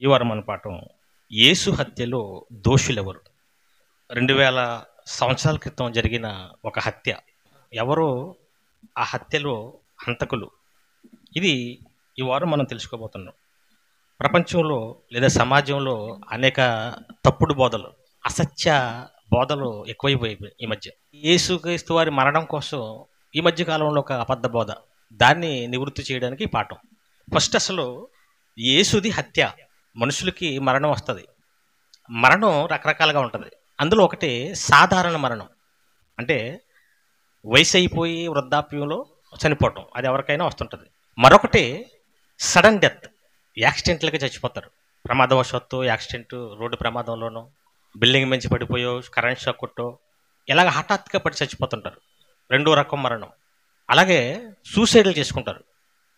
ఈ వారం మన పాఠం యేసు హత్యలో దోషులెవరు. 2000 సంవత్సరాల క్రితం జరిగిన ఒక హత్య. ఎవరో ఆ హత్యలో హంతకులు. ఇది ఈ వారం మనం తెలుసుకోబోతున్నాం. ప్రపంచంలో లేదా సమాజంలో అనేక తప్పుడు బోధలు, అసత్య బోధలు ఎక్కువైపోయాయి ఈ మధ్య. యేసుక్రీస్తు వారి మరణం కోసం ఈ మధ్య కాలంలో ఒక అబద్ధ బోధ, దాన్ని నివృత్తి చేయడానికి ఈ పాఠం. ఫస్ట్ అసలు యేసుది హత్య. మనుషులకి మరణం వస్తుంది. మరణం రకరకాలుగా ఉంటుంది. అందులో ఒకటి సాధారణ మరణం, అంటే వయసు అయిపోయి వృద్ధాప్యంలో చనిపోవటం, అది ఎవరికైనా వస్తుంటుంది. మరొకటి సడన్ డెత్, యాక్సిడెంట్లుగా చచ్చిపోతారు. ప్రమాదవశాత్తు యాక్సిడెంట్, రోడ్డు ప్రమాదంలోనో, బిల్డింగ్ మించి పడిపోయో, కరెంట్ షాక్ కొట్టో, ఇలాగ హఠాత్తుగా పడి చచ్చిపోతుంటారు. రెండో రకం మరణం. అలాగే సూసైడ్లు చేసుకుంటారు,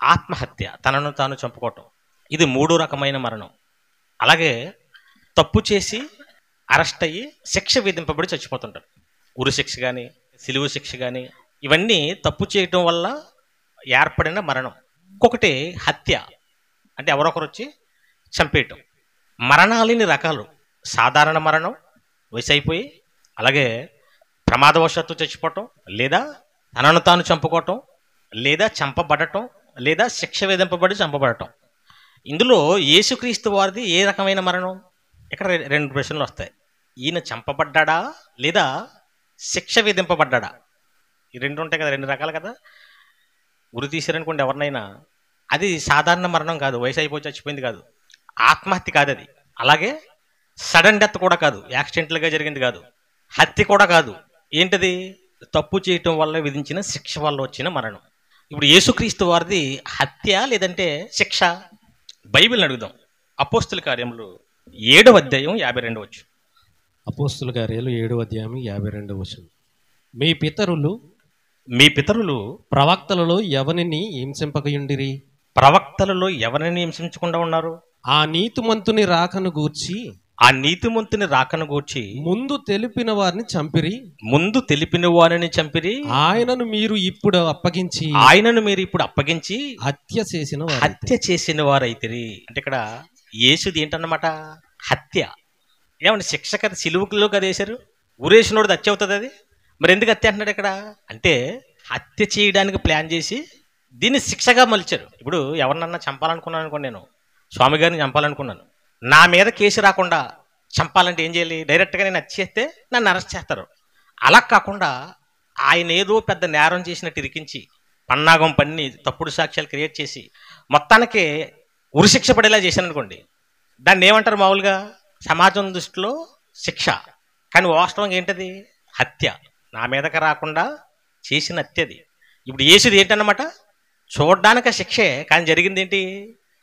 ఆత్మహత్య, తనను తాను చంపుకోవటం, ఇది మూడో రకమైన మరణం. అలాగే తప్పు చేసి అరెస్ట్ అయ్యి శిక్ష విధింపబడి చచ్చిపోతుంటారు. ఉరి శిక్ష కానీ, సిలువ శిక్ష కానీ, ఇవన్నీ తప్పు చేయటం వల్ల ఏర్పడిన మరణం. ఇంకొకటి హత్య, అంటే ఎవరొకరు వచ్చి చంపేయటం. మరణాలని రకాలు: సాధారణ మరణం, వయసు అయిపోయి, అలాగే ప్రమాదవశాత్తు చచ్చిపోవటం, లేదా తనను తాను చంపుకోవటం, లేదా చంపబడటం, లేదా శిక్ష విధింపబడి చంపబడటం. ఇందులో యేసుక్రీస్తు వారిది ఏ రకమైన మరణం? ఇక్కడ రెండు ప్రశ్నలు వస్తాయి. ఈయన చంపబడ్డా లేదా శిక్ష విధింపబడ్డా? ఈ రెండు ఉంటాయి కదా, రెండు రకాలు కదా. ఉరి తీసారనుకోండి ఎవరినైనా, అది సాధారణ మరణం కాదు, వయసు అయిపోయి చచ్చిపోయింది కాదు, ఆత్మహత్య కాదు అది. అలాగే సడన్ డెత్ కూడా కాదు, యాక్సిడెంట్లుగా జరిగింది కాదు, హత్య కూడా కాదు. ఏంటది? తప్పు చేయటం వల్ల విధించిన శిక్ష వల్ల వచ్చిన మరణం. ఇప్పుడు యేసుక్రీస్తు వారిది హత్య లేదంటే శిక్ష? బైబిల్ని అడుగుదాం. అపోస్తుల కార్యములు 7వ అధ్యాయం 52 వచ్చు. అపోస్తుల కార్యాలు 7వ అధ్యాయం 52 వచనం. మీ పితరులు ప్రవక్తలలో ఎవరిని హింసింపకయుండిరి. ప్రవక్తలలో ఎవరిని హింసించకుండా ఉన్నారు? ఆ నీతిమంతుని రాకను గూర్చి ముందు తెలిపిన వారిని చంపిరి. ఆయనను మీరు ఇప్పుడు అప్పగించి హత్య చేసిన వారైతిరి. అంటే ఇక్కడ యేసుది ఏంటన్నమాట? హత్య. ఏమంటే శిక్ష కదా, సిలువలో కదా వేశారు. ఊరేసినోడు హత్య అవుతుంది అది. మరి ఎందుకు హత్య అంటున్నాడు ఇక్కడ? అంటే హత్య చేయడానికి ప్లాన్ చేసి దీన్ని శిక్షగా మలిచారు. ఇప్పుడు ఎవరినన్నా చంపాలనుకున్నాను అనుకోండి, నేను స్వామి గారిని చంపాలనుకున్నాను, నా మీద కేసు రాకుండా చంపాలంటే ఏం చేయాలి? డైరెక్ట్గా నేను హత్య చేస్తే నన్ను అరెస్ట్ చేస్తారు. అలా కాకుండా ఆయన ఏదో పెద్ద నేరం చేసినట్టు ఇరికించి, పన్నాగం పన్ని, తప్పుడు సాక్ష్యాలు క్రియేట్ చేసి మొత్తానికి ఉరిశిక్ష పడేలా చేశాను అనుకోండి, దాన్ని ఏమంటారు మామూలుగా? సమాజం దృష్టిలో శిక్ష, కానీ వాస్తవంగా ఏంటది? హత్య. నా మీదకి రాకుండా చేసిన హత్యది. ఇప్పుడు యేసుది ఏంటన్నమాట? చూడడానికి శిక్షే, కానీ జరిగింది ఏంటి?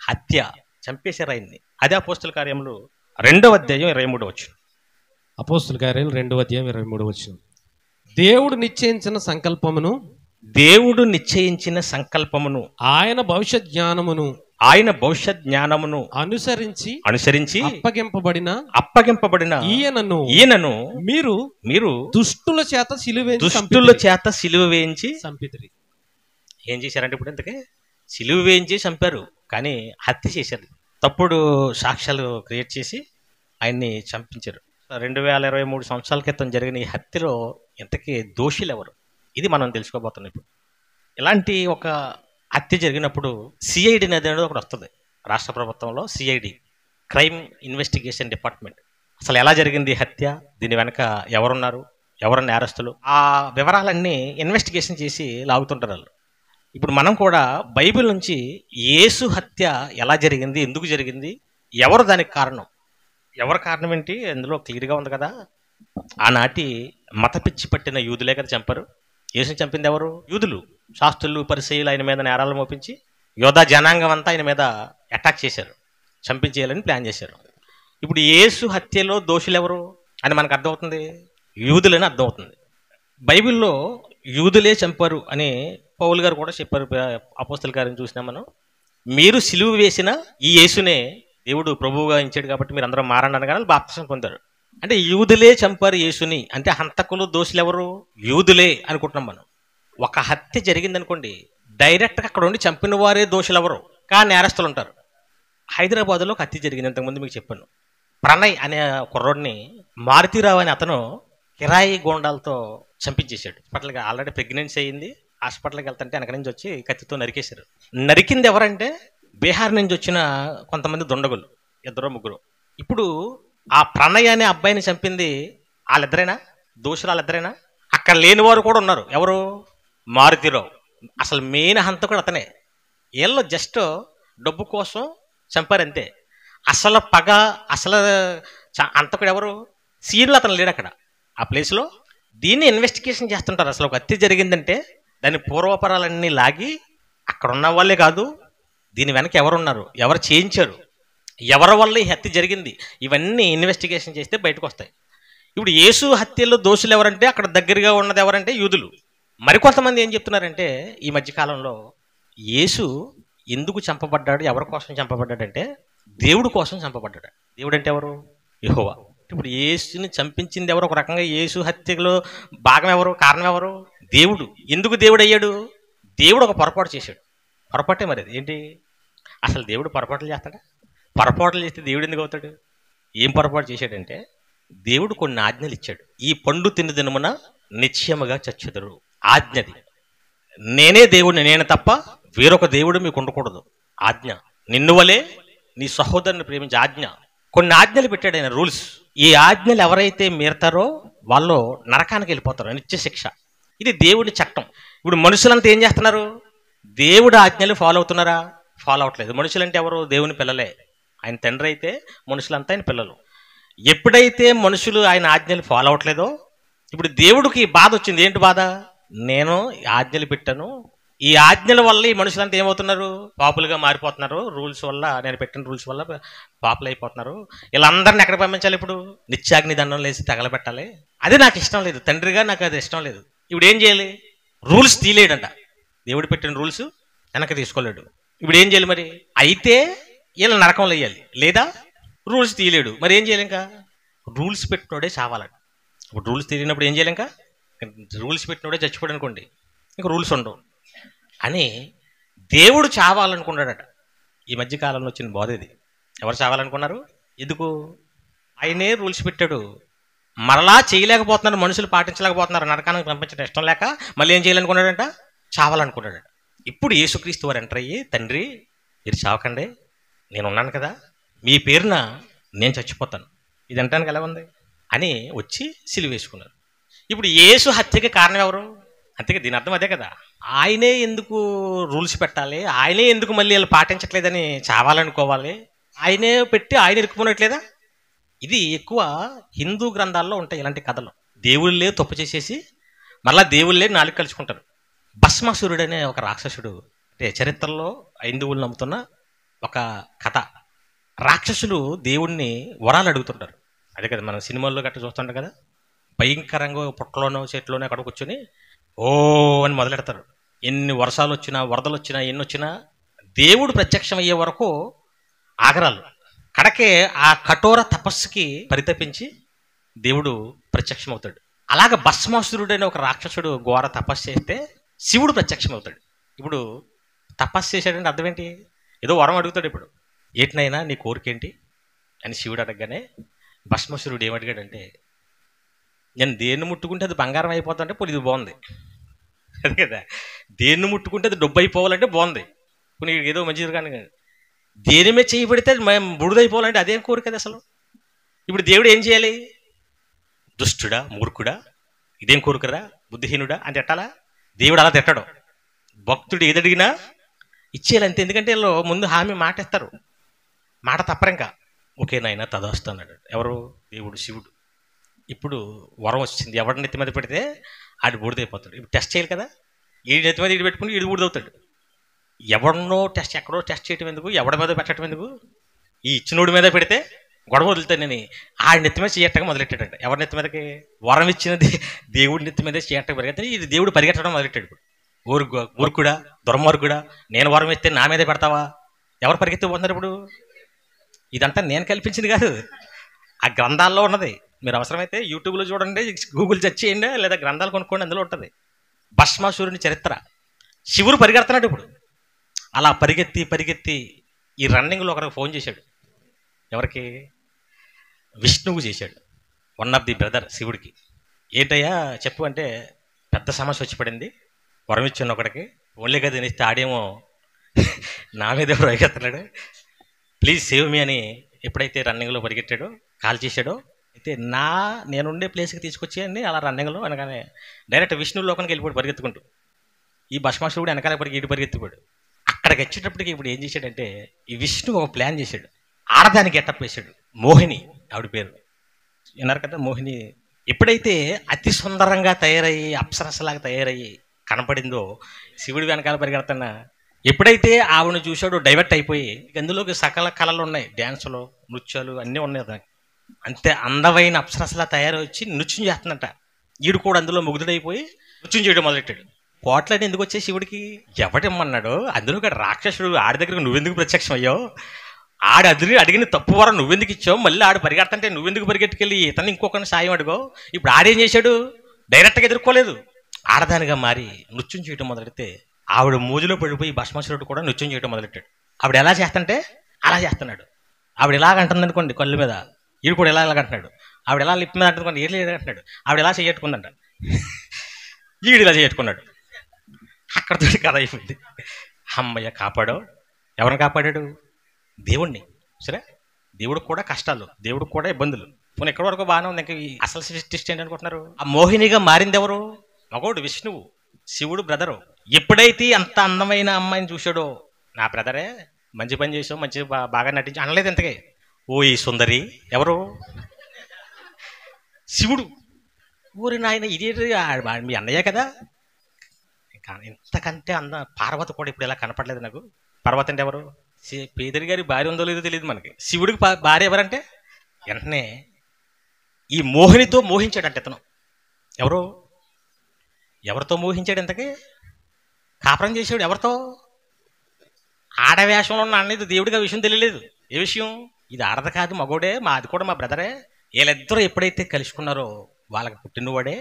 హత్య. చంపేశారు ఆయన్ని. అదే అపోస్తుల కార్యములు 2వ అధ్యాయం 23 వచనం. అపోస్తుల కార్యాలు 2వ అధ్యాయం 23 వచనం. దేవుడు నిశ్చయించిన సంకల్పమును ఆయన భవిష్యత్ జ్ఞానమును అనుసరించి అప్పగింపబడిన ఈయనను మీరు దుష్టుల చేత సిలువ వేయించి చంపితిరి. ఏం చేశారంటే ఇప్పుడు ఇంతకే సిలువ వేయించి చంపారు, కానీ హత్య చేశారు. తప్పుడు సాక్ష్యాలు క్రియేట్ చేసి ఆయన్ని చంపించారు. 2023 సంవత్సరాల క్రితం జరిగిన ఈ హత్యలో ఇంతకీ దోషులు ఎవరు? ఇది మనం తెలుసుకోబోతున్నాం ఇప్పుడు. ఇలాంటి ఒక హత్య జరిగినప్పుడు సిఐడి అనేది ఒకటి వస్తుంది రాష్ట్ర ప్రభుత్వంలో. CID, crime investigation department. అసలు ఎలా జరిగింది హత్య, దీని వెనక ఎవరున్నారు, ఎవరు నేరస్తులు, ఆ వివరాలన్నీ ఇన్వెస్టిగేషన్ చేసి లాగుతుంటారు వాళ్ళు. ఇప్పుడు మనం కూడా బైబిల్ నుంచి యేసు హత్య ఎలా జరిగింది, ఎందుకు జరిగింది, ఎవరు దానికి కారణం, ఎవరి కారణం ఏంటి అందులో క్లియర్గా ఉంది కదా. ఆనాటి మత పిచ్చి పట్టిన యూదులే కదా చంపారు. యేసుని చంపింది ఎవరు? యూదులు. శాస్త్రులు, పరిసయ్యులు ఆయన మీద నేరాలు మోపించి యోధా జనాంగం అంతా ఆయన మీద అటాక్ చేశారు, చంపించేయాలని ప్లాన్ చేశారు. ఇప్పుడు యేసు హత్యలో దోషులు ఎవరు అని మనకు అర్థమవుతుంది? యూదులని అర్థమవుతుంది. బైబిల్లో యూదులే చంపారు అని పౌలు గారు కూడా చెప్పారు. అపోస్తల కార్యం చూసినా మనం, మీరు సిలువ వేసిన ఈ యేసునే దేవుడు ప్రభువుగా ఇచ్చాడు కాబట్టి మీరు అందరూ మారండి అనగానే బాప్తిసం పొందారు. అంటే యూదులే చంపారు యేసుని, అంటే హంతకులు దోషులు ఎవరు? యూదులే అనుకుంటున్నాం మనం. ఒక హత్య జరిగిందనుకోండి, డైరెక్ట్గా అక్కడ ఉండి చంపిన వారే దోషులు ఎవరు, కానీ నేరస్తులు ఉంటారు. హైదరాబాద్లో ఒక హత్య జరిగింది, ఇంతకుముందు మీకు చెప్పాను. ప్రణయ్ అనే కుర్రోడిని మారుతీరావు అనే అతను కిరాయి గోండాలతో చంపించేశాడు. హాస్పిటల్కి ఆల్రెడీ ప్రెగ్నెన్సీ అయ్యింది. హాస్పిటల్కి వెళ్తుంటే వెనక నుంచి వచ్చి కత్తితో నరికేశారు. నరికింది ఎవరంటే బీహార్ నుంచి వచ్చిన కొంతమంది దుండగులు, 2-3. ఇప్పుడు ఆ ప్రణయ్ అనే అబ్బాయిని చంపింది వాళ్ళిద్దరేనా? దోషులు వాళ్ళిద్దరేనా? అక్కడ లేని వారు కూడా ఉన్నారు. ఎవరు? మారుతీరావు. అసలు మెయిన్ హంతకుడు అతనే. వీళ్ళు జస్ట్ డబ్బు కోసం చంపారంతే. అసలు పగ, అసలు హంతకుడు ఎవరు? సీన్లో అతను లేడు అక్కడ ఆ ప్లేస్లో. దీన్ని ఇన్వెస్టిగేషన్ చేస్తుంటారు. అసలు ఒక హత్య జరిగిందంటే దాని పూర్వపరాలన్నీ లాగి అక్కడ ఉన్న వాళ్ళే కాదు, దీని వెనక ఎవరున్నారు, ఎవరు చేయించారు, ఎవరి వల్ల ఈ హత్య జరిగింది, ఇవన్నీ ఇన్వెస్టిగేషన్ చేస్తే బయటకు వస్తాయి. ఇప్పుడు యేసు హత్యలో దోషులు ఎవరంటే అక్కడ దగ్గరగా ఉన్నది ఎవరంటే యూదులు. మరికొంతమంది ఏం చెప్తున్నారంటే ఈ మధ్యకాలంలో యేసు ఎందుకు చంపబడ్డాడు, ఎవరి కోసం చంపబడ్డాడంటే దేవుడు కోసం చంపబడ్డాడు. దేవుడు అంటే ఎవరు? యెహోవా. ఇప్పుడు యేసుని చంపించింది ఎవరు? ఒక రకంగా యేసు హత్యలో భాగం ఎవరు, కారణం ఎవరు? దేవుడు. ఎందుకు దేవుడు అయ్యాడు? దేవుడు ఒక పొరపాటు చేశాడు. పొరపాటే మరి అది ఏంటి? అసలు దేవుడు పొరపాట్లు చేస్తాడా? పొరపాట్లు చేస్తే దేవుడు ఎందుకు అవుతాడు? ఏం పొరపాటు చేశాడంటే దేవుడు కొన్ని ఆజ్ఞలు ఇచ్చాడు. ఈ పండు తిని దినమున నిశ్చయముగా చచ్చెదరు. ఆజ్ఞది. నేనే దేవుడిని, నేను తప్ప వేరొక దేవుడు మీకు ఉండకూడదు. ఆజ్ఞ. నిన్ను వలే నీ సహోదరుని ప్రేమించే ఆజ్ఞ. కొన్ని ఆజ్ఞలు పెట్టాడు ఆయన, రూల్స్. ఈ ఆజ్ఞలు ఎవరైతే మీరతారో వాళ్ళు నరకానికి వెళ్ళిపోతారు, నిత్య శిక్ష. ఇది దేవుడి చట్టం. ఇప్పుడు మనుషులంతా ఏం చేస్తున్నారు? దేవుడి ఆజ్ఞలు ఫాలో అవుతున్నారా? ఫాలో అవట్లేదు. మనుషులంటే ఎవరు? దేవుని పిల్లలే. ఆయన తండ్రి అయితే మనుషులంతా ఆయన పిల్లలు. ఎప్పుడైతే మనుషులు ఆయన ఆజ్ఞలు ఫాలో అవట్లేదో ఇప్పుడు దేవుడికి బాధ వచ్చింది. ఏంటి బాధ? నేను ఆజ్ఞలు పెట్టాను, ఈ ఆజ్ఞల వల్ల ఈ మనుషులంతా ఏమవుతున్నారు? పాపులుగా మారిపోతున్నారు. రూల్స్ వల్ల, నేను పెట్టిన రూల్స్ వల్ల పాపులు అయిపోతున్నారు. వీళ్ళందరినీ ఎక్కడ పంపించాలి? ఇప్పుడు నిత్యాగ్ని దండం లేసి తగలబెట్టాలి. అది నాకు ఇష్టం లేదు, తండ్రిగా నాకు అది ఇష్టం లేదు. ఇప్పుడు ఏం చేయాలి? రూల్స్ తీలేడంట. దేవుడు పెట్టిన రూల్స్ వెనక్కి తీసుకోలేడు. ఇప్పుడు ఏం చేయాలి మరి? అయితే వీళ్ళ నరకంలో వేయాలి, లేదా రూల్స్ తీయలేడు. మరి ఏం చేయాలి? ఇంకా రూల్స్ పెట్టినోడే చావాలంట. ఇప్పుడు రూల్స్ తెలియనప్పుడు ఏం చేయాలి? ఇంకా రూల్స్ పెట్టినోడే చచ్చిపోయాడు అనుకోండి, ఇంకా రూల్స్ ఉండవు అని దేవుడు చావాలనుకున్నాడట. ఈ మధ్యకాలంలో వచ్చిన బోధ ఇది. ఎవరు చావాలనుకున్నారు? ఎందుకు? ఆయనే రూల్స్ పెట్టాడు, మరలా చేయలేకపోతున్నారు, మనుషులు పాటించలేకపోతున్నారు, నరకానికి పంపించడం ఇష్టం లేక మళ్ళీ ఏం చేయాలనుకున్నాడంట? చావాలనుకున్నాడట. ఇప్పుడు యేసుక్రీస్తు వారు ఎంటర్ అయ్యి, తండ్రి మీరు చావకండి, నేను ఉన్నాను కదా, మీ పేరున నేను చచ్చిపోతాను, ఇది అంటానికి ఎలా ఉంది అని వచ్చి సిలువ వేసుకున్నారు. ఇప్పుడు యేసు హత్యకి కారణం ఎవరు? అంతేగా, దీని అర్థం అదే కదా. ఆయనే ఎందుకు రూల్స్ పెట్టాలి, ఆయనే ఎందుకు మళ్ళీ వీళ్ళు పాటించట్లేదని చావాలనుకోవాలి, ఆయనే పెట్టి ఆయన ఇరుక్కుపోనట్లేదా? ఇది ఎక్కువ హిందూ గ్రంథాల్లో ఉంటాయి ఇలాంటి కథలు. దేవుళ్ళే తప్పు చేసేసి మళ్ళా దేవుళ్ళే నాలుగు కలుసుకుంటారు. భస్మాసురుడు అనే ఒక రాక్షసుడు, అంటే చరిత్రలో హిందువులు నమ్ముతున్న ఒక కథ. రాక్షసులు దేవుణ్ణి వరాలు అడుగుతుంటారు. అదే కదా మనం సినిమాల్లో గట్రా చూస్తుంటాం కదా, భయంకరంగా పుట్టలోనో చెట్లోనో అక్కడ కూర్చొని ఓ అని మొదలెడతారు. ఎన్ని వర్షాలు వచ్చినా, వరదలు వచ్చినా, ఎన్ని వచ్చినా దేవుడు ప్రత్యక్షం అయ్యే వరకు ఆగరాలు. కడకే ఆ కఠోర తపస్సుకి పరితపించి దేవుడు ప్రత్యక్షమవుతాడు. అలాగ భస్మాసురుడు అనే ఒక రాక్షసుడు ఘోర తపస్సు చేస్తే శివుడు ప్రత్యక్షమవుతాడు. ఇప్పుడు తపస్సు చేశాడంటే అర్థం ఏంటి? ఏదో వరం అడుగుతాడు. ఇప్పుడు ఏటినైనా నీ కోరికేంటి అని శివుడు అడగగానే భస్మాసురుడు ఏమడిగాడంటే, నేను దేన్ని ముట్టుకుంటే అది బంగారం అయిపోతుంటే పోనీ ఇది బాగుంది, అదే కదా, దేన్ని ముట్టుకుంటే అది డబ్బు అయిపోవాలంటే బాగుంది, పోనీ ఏదో మంచిది కానీ దేని మీద చేయబడితే మేము బుడిదైపోవాలంటే అదేం కోరిక అసలు. ఇప్పుడు దేవుడు ఏం చేయాలి? దుష్టుడా, మూర్ఖుడా, ఇదేం కోరికరా, బుద్ధిహీనుడా అని తిట్టాలా? దేవుడు అలా తిట్టడం. భక్తుడు ఏదడిగినా ఇచ్చేయాలి అంతే. ఎందుకంటే వీళ్ళు ముందు హామీ మాట ఇస్తారు, మాట తప్పరు. ఇంకా ఓకే నాయన తదాస్తు అన్నాడు. ఎవరు? దేవుడు, శివుడు. ఇప్పుడు వరం వచ్చింది, ఎవరి నెత్తి మీద పెడితే ఆడు బూడిదైపోతాడు. ఇప్పుడు టెస్ట్ చేయాలి కదా, ఈ నెత్తి మీద ఇటు పెట్టుకుని ఈడు బూడిదవుతాడు. ఎవరినో టెస్ట్, ఎక్కడో టెస్ట్ చేయటం ఎందుకు, ఎవరి మీద పెట్టడం ఎందుకు? ఈ ఇచ్చినోడి మీద పెడితే గొడవ వదులుతానని ఆడి నెత్తి మీద చేయటం మొదలెట్టాడంట. ఎవరి నెత్తి మీదకి? వరం ఇచ్చినది దేవుడి నెత్తి మీద చేయటం పరిగెత్తాడు. ఇది దేవుడు పరిగెట్టడం మొదలెట్టాడు. ఇప్పుడు ఊరుకుడా, దుర్మార్గుడా, నేను వరం ఇస్తే నా మీదే పెడతావా? ఎవరు పరిగెత్తిపోతున్నారు ఇప్పుడు? ఇదంతా నేను కల్పించింది కాదు, ఆ గ్రంథాల్లో ఉన్నది. మీరు అవసరమైతే యూట్యూబ్లో చూడండి, గూగుల్ సెర్చ్ చేయండి, లేదా గ్రంథాలు కొనుక్కోండి, అందులో ఉంటుంది. భస్మాసురుని చరిత్ర. శివుడు పరిగెడుతున్నాడు ఇప్పుడు. అలా పరిగెత్తి పరిగెత్తి ఈ రన్నింగ్లో ఒకరికి ఫోన్ చేశాడు. ఎవరికి? విష్ణువు చేశాడు, వన్ ఆఫ్ ది బ్రదర్ శివుడికి. ఏంటయ్యా చెప్పు అంటే, పెద్ద సమస్య వచ్చి పడింది, వరం ఇచ్చాను ఒకడికి, ఓన్లీ కదా తినేస్తే ఆడేమో నా మీద ఎవరు ఎగెత్తలేడు, ప్లీజ్ సేవ్ మీ అని ఎప్పుడైతే రన్నింగ్లో పరిగెట్టాడో, కాల్ చేశాడో, అయితే నేనుండే ప్లేస్కి తీసుకొచ్చేయండి అలా రన్నింగ్లో అనగానే డైరెక్ట్ విష్ణు లోకానికి వెళ్ళిపోయాడు పరిగెత్తుకుంటూ. ఈ భస్మాసురుడు వెనకాల పరిగెత్తిపోయాడు. అక్కడికి వచ్చేటప్పటికి ఇప్పుడు ఏం చేశాడంటే, ఈ విష్ణు ఒక ప్లాన్ చేశాడు. ఆడదానికి గెటప్ వేశాడు, మోహిని ఆవిడ పేరు, విన్నారు కదా మోహిని. ఎప్పుడైతే అతి సుందరంగా తయారయ్యి అప్సరసలాగా తయారయ్యి కనపడిందో, శివుడి వెనకాల పరిగెడుతున్నా ఎప్పుడైతే ఆవిడను చూశాడో డైవర్ట్ అయిపోయి, అందులోకి సకల కళలు ఉన్నాయి, డ్యాన్సులు, నృత్యాలు అన్నీ ఉన్నాయి దానికి. అంతే అందమైన అప్సరసలా తయారై వచ్చి నృత్యం చేస్తుందంట. ఈడు కూడా అందులో ముగ్ధుడైపోయి నృత్యం చేయడం మొదలెట్టాడు. పోట్లాడి ఎందుకు వచ్చే శివుడికి ఎవడేమన్నాడు, అందులో రాక్షసుడు ఆడి దగ్గరకు నువ్వెందుకు ప్రత్యక్షం అయ్యావు, ఆడు అడిగిన తప్పు వరం నువ్వెందుకు ఇచ్చావు, మళ్ళీ ఆడు పరిగెడుతుంటే నువ్వెందుకు పరిగెట్టుకెళ్ళి ఇతను ఇంకొకరిని సాయం అడుగో. ఇప్పుడు ఆడేం చేశాడు, డైరెక్ట్గా ఎదుర్కోలేదు, ఆడదానిగా మారి నృత్యం చేయడం మొదలెడితే ఆవిడ మూజులో పడిపోయి భస్మాసురుడు కూడా నృత్యం చేయడం మొదలెట్టాడు. ఆవిడ ఎలా చేస్తుంటే అలా చేస్తున్నాడు. ఆవిడ ఎలాగంటుంది అనుకోండి కళ్ళు మీద, ఈడు కూడా ఎలాగంటున్నాడు. ఆవిడ ఎలా లిప్ మీద అంటుంది, ఈడు అంటున్నాడు. ఆవిడ ఎలా చేయట్టుకుందంట, ఈడు ఇలా చేయట్టుకున్నాడు. అక్కడితో కథ అయిపోయింది. అమ్మయ్య కాపాడో. ఎవరిని కాపాడాడు? దేవుణ్ణి. సరే, దేవుడికి కూడా కష్టాలు, దేవుడికి కూడా ఇబ్బందులు. పోనీ ఎక్కడి వరకు బాగానే ఉంది. ఇంకా అసలు ట్విస్ట్ ఏంటి అనుకుంటున్నారు? ఆ మోహినిగా మారింది ఎవరు? మగోడు విష్ణువు, శివుడు బ్రదరు. ఎప్పుడైతే అంత అందమైన అమ్మాయిని చూశాడో, నా బ్రదరే మంచి పని చేసావు, మంచి బాగా నటించి అనలేదు ఎంతకే. ఓ ఈ సుందరి ఎవరు? శివుడు. ఊరి నాయన ఇది మీ అన్నయ్య కదా. ఇంతకంటే పార్వతి కూడా ఇప్పుడు ఇలా కనపడలేదు నాకు. పార్వతి అంటే ఎవరు? పేదరి గారి భార్య ఉందో లేదో తెలియదు మనకి. శివుడికి భార్య ఎవరంటే వెంటనే ఈ మోహినితో మోహించాడంటే ఇతను. ఎవరితో మోహించాడు? ఇంతకీ కాపురం చేసాడు ఎవరితో? ఆడవేషంలో ఉన్న అన్నది దేవుడికి ఆ విషయం తెలియలేదు. ఏ విషయం? ఇది ఆడది కాదు, మగోడే, అది కూడా మా బ్రదరే. వీళ్ళిద్దరూ ఎప్పుడైతే కలుసుకున్నారో వాళ్ళకి పుట్టినవాడే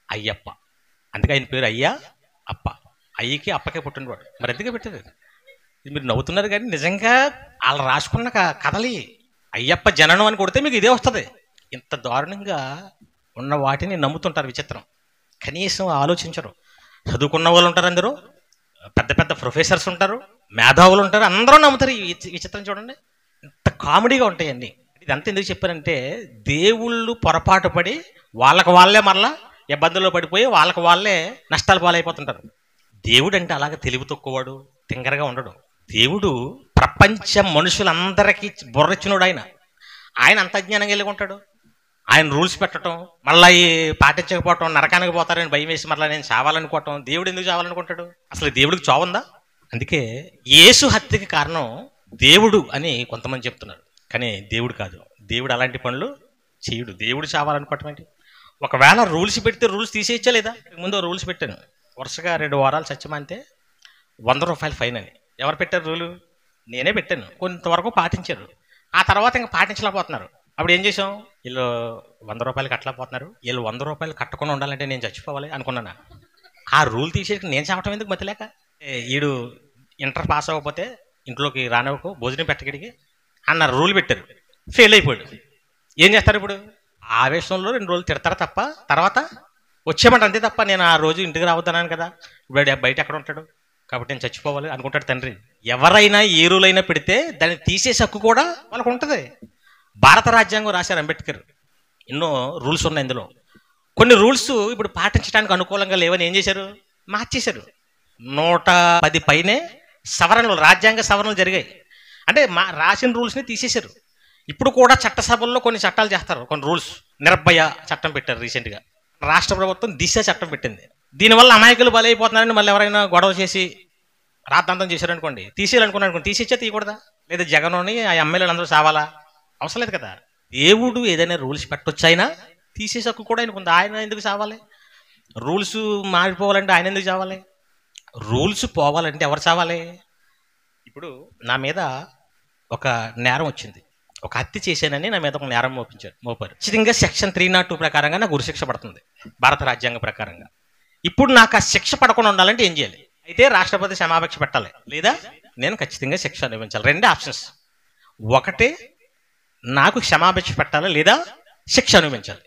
అయ్యప్ప. అందుకే ఆయన పేరు అయ్యా అప్ప. అయ్యకి అప్పకే పుట్టినవాడు. మరి ఎందుకే పెట్టారు? ఇది మీరు నవ్వుతున్నారు కానీ నిజంగా వాళ్ళు రాసుకున్న కథలి. అయ్యప్ప జననం అని కొడితే మీకు ఇదే వస్తుంది. ఇంత దారుణంగా ఉన్న వాటిని నమ్ముతుంటారు. విచిత్రం. కనీసం ఆలోచించరు. చదువుకున్న వాళ్ళు ఉంటారు, అందరూ పెద్ద పెద్ద ప్రొఫెసర్స్ ఉంటారు, మేధావులు ఉంటారు, అందరూ నమ్ముతారు. ఈ విచిత్రం చూడండి, ఇంత కామెడీగా ఉంటాయండి. ఇదంతా ఎందుకు చెప్పారంటే, దేవుళ్ళు పొరపాటు పడి వాళ్ళకి వాళ్ళే మరలా ఇబ్బందుల్లో పడిపోయి వాళ్ళకి వాళ్ళే నష్టాలు పాలైపోతుంటారు. దేవుడు అంటే అలాగే తెలివి తక్కువవాడు, తింగరగా ఉండడు. దేవుడు ప్రపంచ మనుషులందరికీ బుర్రచ్చినోడు. ఆయన అంత అజ్ఞానంగా వెళ్ళి ఉంటాడు. ఆయన రూల్స్ పెట్టడం, మళ్ళీ పాటించకపోవటం, నరకానికి పోతారని భయం వేసి మళ్ళీ నేను చావాలనుకోవటం. దేవుడు ఎందుకు చావాలనుకుంటాడు? అసలు దేవుడికి చావుందా? అందుకే యేసు హత్యకి కారణం దేవుడు అని కొంతమంది చెప్తున్నారు, కానీ దేవుడు కాదు. దేవుడు అలాంటి పనులు చేయడు. దేవుడు చావాలనుకోవటం ఏంటి? ఒకవేళ రూల్స్ పెడితే రూల్స్ తీసేయచ్చా లేదా? ముందు రూల్స్ పెట్టాను, వరుసగా 2 వారాలు సత్యమంతే 100 రూపాయలు ఫైన్ అని. ఎవరు పెట్టారు రూలు? నేనే పెట్టాను. కొంతవరకు పాటించారు. ఆ తర్వాత ఇంకా పాటించలేకపోతున్నారు. అప్పుడు ఏం చేసాం? వీళ్ళు 100 రూపాయలు కట్టలేకపోతున్నారు, వీళ్ళు 100 రూపాయలు కట్టకుండా ఉండాలంటే నేను చచ్చిపోవాలి అనుకున్నాను. ఆ రూల్ తీసేసి నేను చావటం ఎందుకు మతిలేక? ఈడు ఇంటర్ పాస్ అవ్వకపోతే ఇంట్లోకి రానివ్వకు, భోజనం పెట్టగడికి అన్న రూల్ పెట్టారు. ఫెయిల్ అయిపోయాడు. ఏం చేస్తారు ఇప్పుడు? ఆవేశంలో 2 రోజులు తిడతారు తప్ప తర్వాత వచ్చేమంట, అంతే తప్ప నేను ఆ రోజు ఇంటికి రావద్దన్నాను కదా, ఇప్పుడు బయట ఎక్కడ ఉంటాడు కాబట్టి నేను చచ్చిపోవాలి అనుకుంటాడు తండ్రి. ఎవరైనా ఏ రూల్ అయినా పెడితే దాన్ని తీసేసే హక్కు కూడా వాళ్ళకు ఉంటుంది. భారత రాజ్యాంగం రాశారు అంబేద్కర్. ఎన్నో రూల్స్ ఉన్నాయి. ఇందులో కొన్ని రూల్స్ ఇప్పుడు పాటించడానికి అనుకూలంగా లేవని ఏం చేశారు? మార్చేశారు. 110 పైనే సవరణలు, రాజ్యాంగ సవరణలు జరిగాయి. అంటే రాసిన రూల్స్ని తీసేశారు. ఇప్పుడు కూడా చట్టసభల్లో కొన్ని చట్టాలు చేస్తారు, కొన్ని రూల్స్. నిర్భయ చట్టం పెట్టారు రీసెంట్గా. రాష్ట్ర ప్రభుత్వం దిశ చట్టం పెట్టింది. దీనివల్ల అమాయకులు బలైపోతున్నారని మళ్ళీ ఎవరైనా గొడవ చేసి రాద్ధాంతం చేశారనుకోండి, తీసేయాలనుకున్నారనుకోండి, తీసేచ్చా తీయకూడదా? లేదా జగన్ని ఆ ఎమ్మెల్యేలు అందరూ సావాలా? అవసరం లేదు కదా. దేవుడు ఏదైనా రూల్స్ పెట్టొచ్చు, అయినా తీసేసే హక్కు కూడా ఆయనకు ఉంది. ఆయన ఎందుకు చావాలి? రూల్స్ మారిపోవాలంటే ఆయన ఎందుకు చావాలి? రూల్స్ పోవాలంటే ఎవరు చావాలి? ఇప్పుడు నా మీద ఒక నేరం వచ్చింది, ఒక హత్య చేశానని నా మీద ఒక నేరం మోపారు. ఖచ్చితంగా సెక్షన్ 302 ప్రకారంగా నాకు ఉరిశిక్ష పడుతుంది భారత రాజ్యాంగం ప్రకారంగా. ఇప్పుడు నాకు ఆ శిక్ష పడకుండా ఉండాలంటే ఏం చేయాలి? అయితే రాష్ట్రపతి క్షమాభిక్ష పెట్టాలి, లేదా నేను ఖచ్చితంగా శిక్ష అనుభవించాలి. రెండే ఆప్షన్స్. ఒకటే నాకు క్షమాభిక్ష పెట్టాలి, లేదా శిక్ష అనుభవించాలి.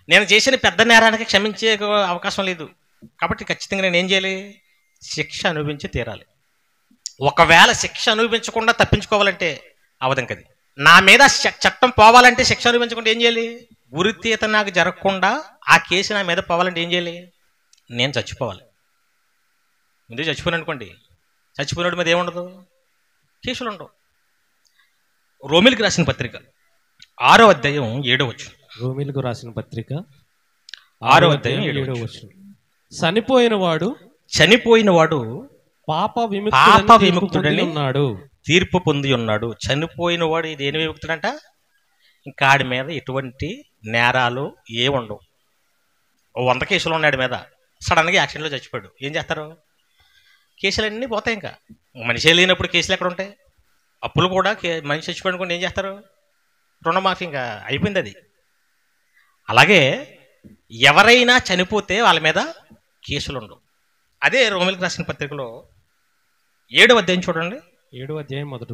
నేను చేసిన పెద్ద నేరానికి క్షమించే అవకాశం లేదు. కాబట్టి ఖచ్చితంగా నేను ఏం చేయాలి? శిక్ష అనుభవించి తీరాలి. ఒకవేళ శిక్ష అనుభవించకుండా తప్పించుకోవాలంటే అవదంకది. నా మీద చట్టం పోవాలంటే శిక్ష అనుభవించకుండా ఏం చేయాలి? ఉరితీత నాకు జరగకుండా ఆ కేసు నా మీద పోవాలంటే ఏం చేయాలి? నేను చచ్చిపోవాలి. ముందు చచ్చిపోయాను అనుకోండి, చచ్చిపోయినోడి మీద ఏముండదు, కేసులు ఉండవు. రోమిలికి రాసిన పత్రిక 6వ అధ్యాయం 7వ వచనం. రోమిలికి రాసిన పత్రిక 6వ అధ్యాయం 7వ వచనం. చనిపోయిన వాడు పాప విముక్తుడని ఉన్నాడు, తీర్పు పొంది ఉన్నాడు. చనిపోయిన వాడు దేని విముక్తుడంట? ఇంకా ఆడి మీద ఎటువంటి నేరాలు ఏ ఉండవు. 100 కేసులు ఉన్నాడు మీద, సడన్గా యాక్సిడెంట్లో చచ్చిపోయాడు, ఏం చేస్తారు? కేసులన్నీ పోతాయి. ఇంకా మనిషి లేనప్పుడు కేసులు ఎక్కడ ఉంటాయి? అప్పులు కూడా మనిషి చచ్చిపోయిన ఏం చేస్తారు? రుణమాఫీ, ఇంకా అయిపోయింది అది. అలాగే ఎవరైనా చనిపోతే వాళ్ళ మీద కేసులు ఉండవు. అదే రోమిలికి రాసిన పత్రికలో 7వ అధ్యాయం చూడండి. 7వ అధ్యాయం మొదటి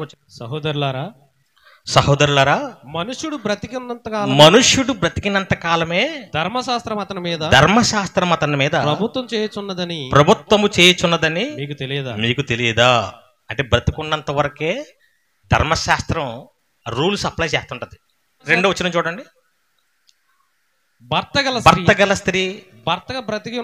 వచనం. సహోదరులారా, మనుష్యుడు బ్రతికినంత కాలమే ధర్మశాస్త్రం అతని మీద ప్రభుత్వము చేయుచున్నదని మీకు తెలియదా? అంటే బ్రతికున్నంత వరకే ధర్మశాస్త్రం రూల్స్ అప్లై చేస్తుంటది. 2వ వచనం చూడండి. భర్త గల స్త్రీ భర్త బ్రతికి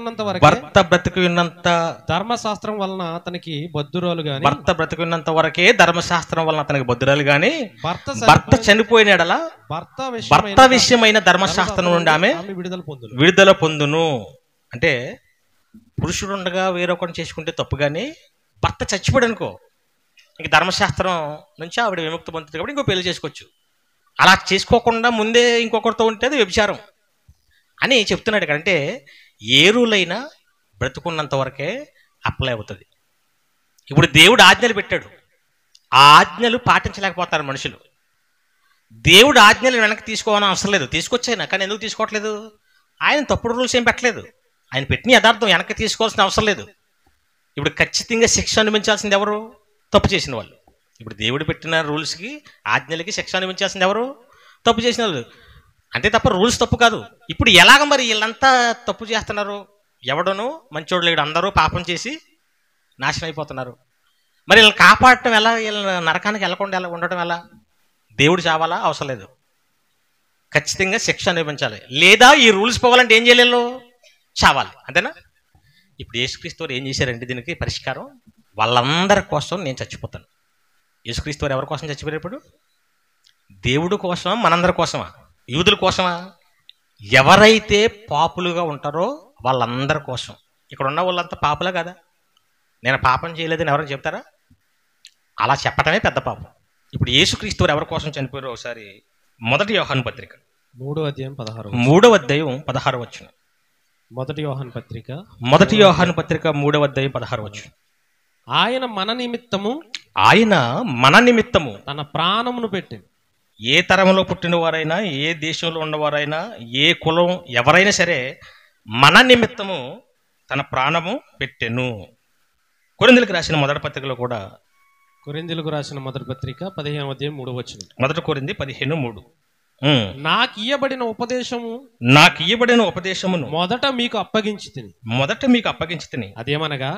ఉన్నంత ధర్మశాస్త్రం వలన అతనికి బొద్దురాలు గాని, భర్త బ్రతికి ఉన్నంత వరకే ధర్మశాస్త్రం వలన అతనికి బొద్దురాలు గాని, భర్త చనిపోయిన ఎడల భర్త విషయమైన ధర్మశాస్త్రం నుండి ఆమె విడుదల పొందును. అంటే పురుషుడు ఉండగా వేరొకరిని చేసుకుంటే తప్పు, కానీ భర్త చచ్చిపోయాడు అనుకో, ఇంక ధర్మశాస్త్రం నుంచి ఆవిడ విముక్తి పొందుతుంది. కాబట్టి ఇంకో పెళ్లి చేసుకోవచ్చు. అలా చేసుకోకుండా ముందే ఇంకొకరితో ఉంటే అది వ్యభిచారం అని చెప్తున్నాడు. అంటే ఏ రూలైనా బ్రతుకున్నంత వరకే అప్లై అవుతుంది. ఇప్పుడు దేవుడు ఆజ్ఞలు పెట్టాడు, ఆ ఆజ్ఞలు పాటించలేకపోతారు మనుషులు. దేవుడు ఆజ్ఞలు వెనక్కి తీసుకోవాలని అవసరం లేదు, తీసుకొచ్చాయినా, కానీ ఎందుకు తీసుకోవట్లేదు? ఆయన తప్పుడు రూల్స్ ఏం పెట్టలేదు. ఆయన పెట్టిన యథార్థం వెనక్కి తీసుకోవాల్సిన అవసరం లేదు. ఇప్పుడు ఖచ్చితంగా శిక్ష అనుభవించాల్సింది ఎవరు? తప్పు చేసిన వాళ్ళు. ఇప్పుడు దేవుడు పెట్టిన రూల్స్కి, ఆజ్ఞలకి శిక్ష అనుభవించాల్సింది ఎవరు? తప్పు చేసిన వాళ్ళు. అంతే తప్ప రూల్స్ తప్పు కాదు. ఇప్పుడు ఎలాగ మరి వీళ్ళంతా తప్పు చేస్తున్నారు? ఎవడను మంచోడు లేడు, అందరూ పాపం చేసి నాశనం అయిపోతున్నారు. మరి వీళ్ళని కాపాడటం ఎలా? వీళ్ళని నరకానికి వెళ్ళకుండా ఎలా ఉండటం ఎలా? దేవుడు చావాలా? అవసరం లేదు. ఖచ్చితంగా శిక్ష అనుభవించాలి. లేదా ఈ రూల్స్ పోవాలంటే ఏం చేయలేదు? చావాలి. అంతేనా? ఇప్పుడు యేసుక్రీస్తు వారు ఏం చేశారంటే దీనికి పరిష్కారం, వాళ్ళందరి కోసం నేను చచ్చిపోతాను. యేసుక్రీస్తు వారు ఎవరి కోసం చచ్చిపోయారు? ఇప్పుడు దేవుడు కోసమా, మనందరి కోసమా, యూదుల కోసమా? ఎవరైతే పాపులుగా ఉంటారో వాళ్ళందరి కోసం. ఇక్కడ ఉన్న వాళ్ళంతా పాపులా కదా? నేను పాపం చేయలేదని ఎవరైనా చెప్తారా? అలా చెప్పటమే పెద్ద పాపం. ఇప్పుడు యేసుక్రీస్తు వారు ఎవరి కోసం చనిపోయారో ఒకసారి మొదటి యోహాను పత్రిక 3వ అధ్యాయం 16వ వచనం. మొదటి యోహాను పత్రిక 3వ అధ్యాయం 16వ వచనం. ఆయన మన నిమిత్తము తన ప్రాణమును పెట్టి, ఏ తరంలో పుట్టిన వారైనా, ఏ దేశంలో ఉన్నవారైనా, ఏ కులం ఎవరైనా సరే మన నిమిత్తము తన ప్రాణము పెట్టెను. కొరింథీయులకు రాసిన మొదటి పత్రికలో కూడా, కొరింథీయులకు రాసిన మొదటి పత్రిక 15వ అధ్యాయం 3వ వచనం. 1 కొరింథీ 15:3. నాకు ఇయ్యబడిన ఉపదేశమును మొదట మీకు అప్పగించి తిని అదేమనగా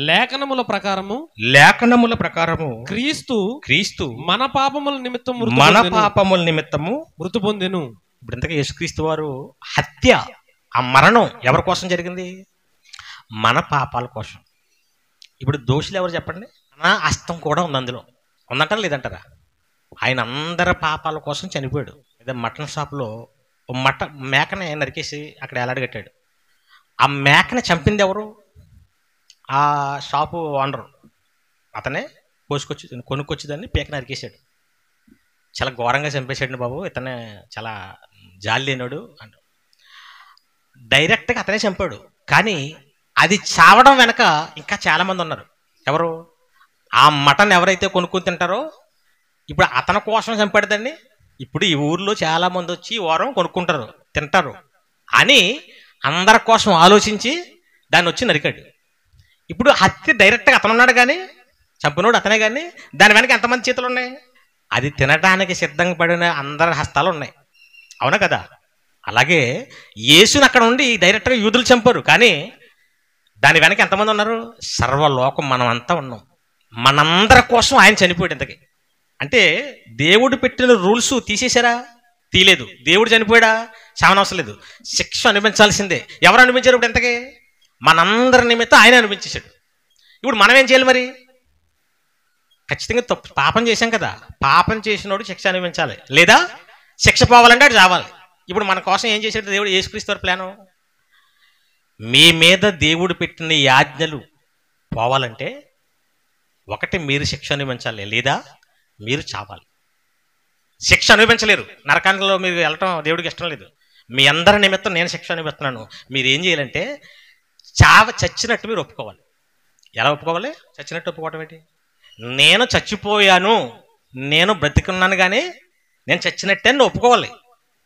లేఖనముల ప్రకారము క్రీస్తు మన పాపముల నిమిత్తము మృతి పొందెను. ఇప్పుడు ఇంతగా యేసుక్రీస్తు వారు హత్య, ఆ మరణం ఎవరి కోసం జరిగింది? మన పాపాల కోసం. ఇప్పుడు దోషులు ఎవరు చెప్పండి? మన హస్తం కూడా ఉంది అందులో. ఉందంటారా లేదంటారా? ఆయన అందరి పాపాల కోసం చనిపోయాడు. అదే మటన్ షాప్లో మేకని నరికేసి అక్కడ ఎలాడగట్టాడు. ఆ మేకని చంపింది ఎవరు? ఆ షాపు ఓనరు. అతనే కొనుక్కొచ్చి దాన్ని పీక నరికేశాడు. చాలా ఘోరంగా చంపేశాడు బాబు, ఇతనే చాలా జాలి లేనాడు అంట. డైరెక్ట్గా అతనే చంపాడు. కానీ అది చావడం వెనక ఇంకా చాలామంది ఉన్నారు. ఎవరు? ఆ మటన్ ఎవరైతే కొనుక్కొని తింటారో, ఇప్పుడు అతని కోసం చంపాడుదండి. ఇప్పుడు ఈ ఊర్లో చాలామంది వచ్చి వారం కొనుక్కుంటారు, తింటారు అని అందరి కోసం ఆలోచించి దాన్ని వచ్చి నరికాడు. ఇప్పుడు హత్య డైరెక్ట్గా అతను ఉన్నాడు కానీ, చంపినోడు అతనే కానీ, దాని వెనక ఎంతమంది చేతులు ఉన్నాయి? అది తినడానికి సిద్ధంగా పడిన అందరి హస్తాలు ఉన్నాయి. అవునా కదా? అలాగే యేసుని అక్కడ ఉండి డైరెక్ట్గా యూదులు చంపారు, కానీ దాని వెనక ఎంతమంది ఉన్నారు? సర్వలోకం మనం అంతా ఉన్నాం. మనందరి కోసం ఆయన చనిపోయాడు. ఇంతకీ అంటే దేవుడు పెట్టిన రూల్స్ తీసేశారా? తీయలేదు. దేవుడు చనిపోయాడా? చావనవసరం లేదు. శిక్ష అనిపించాల్సిందే. ఎవరు అనిపించారు? ఇప్పుడు ఇంతకీ మనందరి నిమిత్తం ఆయన అనిపించేశాడు. ఇప్పుడు మనం ఏం చేయాలి మరి? ఖచ్చితంగా పాపం చేశాం కదా, పాపం చేసినోడు శిక్ష అనిపించాలి, లేదా శిక్ష పోవాలంటే అది చావాలి. ఇప్పుడు మన కోసం ఏం చేశాడు దేవుడు? యేసుక్రీస్తు వారి ప్లాను, మీ మీద దేవుడు పెట్టిన ఈ ఆజ్ఞలు పోవాలంటే ఒకటి మీరు శిక్ష అనుభవించాలి, లేదా మీరు చావాలి. శిక్ష అనుభవించలేరు, నరకాంలో మీరు వెళ్ళటం దేవుడికి ఇష్టం లేదు. మీ అందరి నిమిత్తం నేను శిక్ష అనుభవిస్తున్నాను. మీరు ఏం చేయాలంటే చచ్చినట్టు మీరు ఒప్పుకోవాలి. ఎలా ఒప్పుకోవాలి? చచ్చినట్టు ఒప్పుకోవటం ఏంటి? నేను చచ్చిపోయాను, నేను బ్రతికున్నాను, కానీ నేను చచ్చినట్టే నువ్వు ఒప్పుకోవాలి.